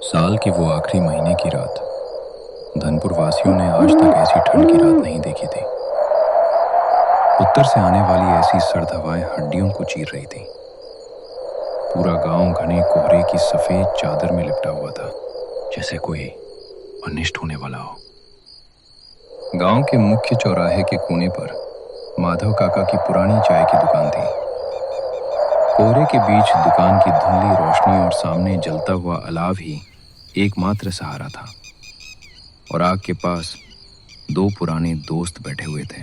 साल के वो आखिरी महीने की रात। धनपुर वासियों ने आज तक ऐसी ठंड की रात नहीं देखी थी। उत्तर से आने वाली ऐसी सर्द हवाएं हड्डियों को चीर रही थी। पूरा गांव घने कोहरे की सफेद चादर में लिपटा हुआ था, जैसे कोई अनिष्ट होने वाला हो। गांव के मुख्य चौराहे के कोने पर माधव काका की पुरानी चाय की दुकान थी। कोहरे के बीच दुकान की धुंधली रोशनी और सामने जलता हुआ अलाव ही एकमात्र सहारा था। और आग के पास दो पुराने दोस्त बैठे हुए थे।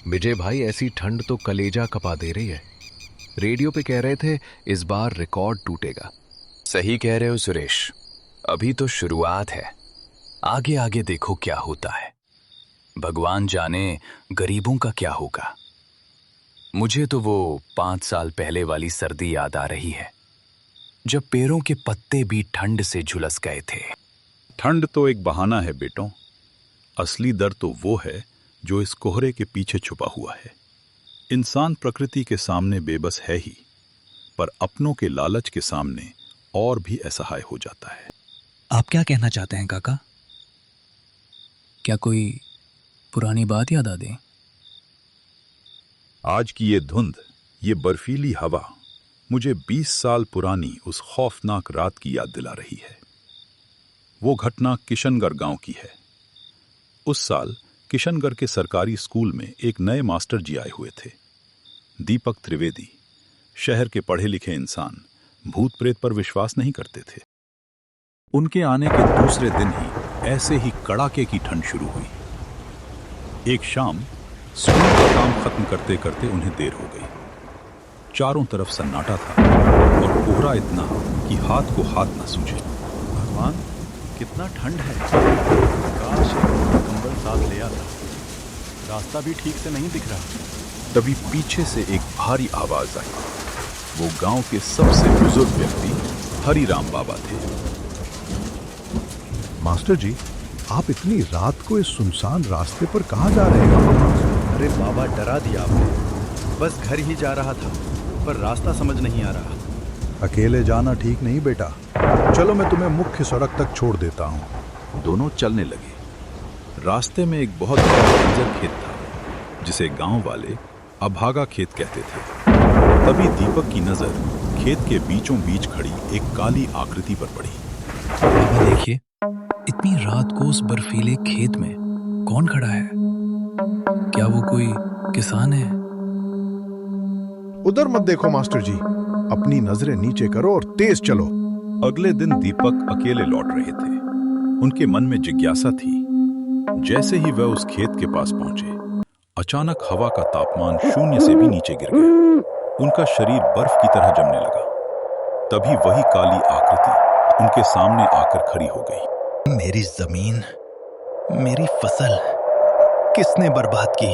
विजय भाई, ऐसी ठंड तो कलेजा कपा दे रही है। रेडियो पे कह रहे थे इस बार रिकॉर्ड टूटेगा। सही कह रहे हो सुरेश, अभी तो शुरुआत है। आगे आगे देखो क्या होता है। भगवान जाने गरीबों का क्या होगा। मुझे तो वो 5 साल पहले वाली सर्दी याद आ रही है, जब पैरों के पत्ते भी ठंड से झुलस गए थे। ठंड तो एक बहाना है बेटों, असली डर तो वो है जो इस कोहरे के पीछे छुपा हुआ है। इंसान प्रकृति के सामने बेबस है ही, पर अपनों के लालच के सामने और भी असहाय हो जाता है। आप क्या कहना चाहते हैं काका? क्या कोई पुरानी बात याद आ दे? आज की ये धुंध, ये बर्फीली हवा मुझे 20 साल पुरानी उस खौफनाक रात की याद दिला रही है। वो घटना किशनगढ़ गांव की है। उस साल किशनगढ़ के सरकारी स्कूल में एक नए मास्टर जी आए हुए थे, दीपक त्रिवेदी। शहर के पढ़े लिखे इंसान भूत प्रेत पर विश्वास नहीं करते थे। उनके आने के दूसरे दिन ही ऐसे ही कड़ाके की ठंड शुरू हुई। एक शाम स्कूल का काम खत्म करते करते उन्हें देर हो गई। चारों तरफ सन्नाटा था और कोहरा इतना कि हाथ को हाथ न सूझे। भगवान, कितना ठंड है। काश एक कंबल साथ ले आता। रास्ता भी ठीक से नहीं दिख रहा। तभी पीछे से एक भारी आवाज आई। वो गांव के सबसे बुजुर्ग व्यक्ति हरिराम बाबा थे। मास्टर जी, आप इतनी रात को इस सुनसान रास्ते पर कहाँ जा रहे हैं? अरे बाबा, डरा दिया आपने। बस घर ही जा रहा था, पर रास्ता समझ नहीं आ रहा। अकेले जाना ठीक नहीं बेटा। चलो मैं तुम्हें मुख्य सड़क तक छोड़ देता हूँ। दोनों चलने लगे। रास्ते में एक बहुत बड़ा बंजर खेत था, जिसे गांव वाले अभागा खेत कहते थे। तभी दीपक की नजर खेत के बीचों बीच खड़ी एक काली आकृति पर पड़ी। बाबा देखिए, इतनी रात को उस बर्फीले खेत में कौन खड़ा है? क्या वो कोई किसान है? उधर मत देखो मास्टर जी, अपनी नजरें नीचे करो और तेज चलो। अगले दिन दीपक अकेले लौट रहे थे। उनके मन में जिज्ञासा थी। जैसे ही वह उस खेत के पास पहुंचे, अचानक हवा का तापमान 0 से भी नीचे गिर गया। उनका शरीर बर्फ की तरह जमने लगा। तभी वही काली आकृति उनके सामने आकर खड़ी हो गई। मेरी जमीन, मेरी फसल किसने बर्बाद की?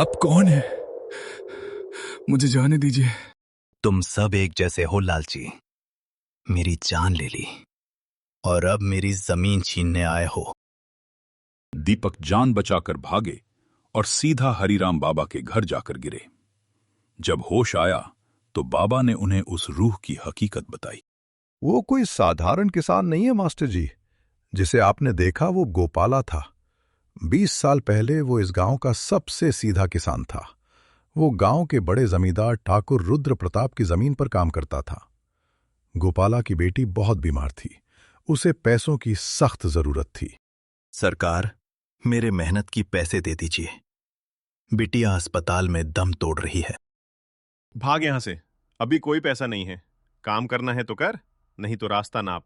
आप कौन है? मुझे जाने दीजिए। तुम सब एक जैसे हो लालची। मेरी जान ले ली और अब मेरी जमीन छीनने आए हो। दीपक जान बचाकर भागे और सीधा हरिराम बाबा के घर जाकर गिरे। जब होश आया तो बाबा ने उन्हें उस रूह की हकीकत बताई। वो कोई साधारण किसान नहीं है मास्टर जी। जिसे आपने देखा वो गोपाला था। 20 साल पहले वो इस गांव का सबसे सीधा किसान था। वो गांव के बड़े जमींदार ठाकुर रुद्र प्रताप की जमीन पर काम करता था। गोपाला की बेटी बहुत बीमार थी। उसे पैसों की सख्त जरूरत थी। सरकार, मेरे मेहनत की पैसे दे दीजिए। बिटिया अस्पताल में दम तोड़ रही है। भाग यहां से, अभी कोई पैसा नहीं है। काम करना है तो कर, नहीं तो रास्ता नाप।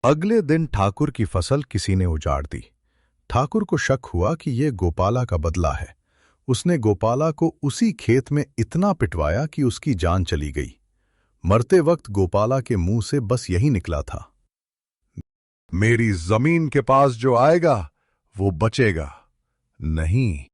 अगले दिन ठाकुर की फसल किसी ने उजाड़ दी। ठाकुर को शक हुआ कि यह गोपाला का बदला है। उसने गोपाला को उसी खेत में इतना पिटवाया कि उसकी जान चली गई। मरते वक्त गोपाला के मुंह से बस यही निकला था, मेरी जमीन के पास जो आएगा वो बचेगा, नहीं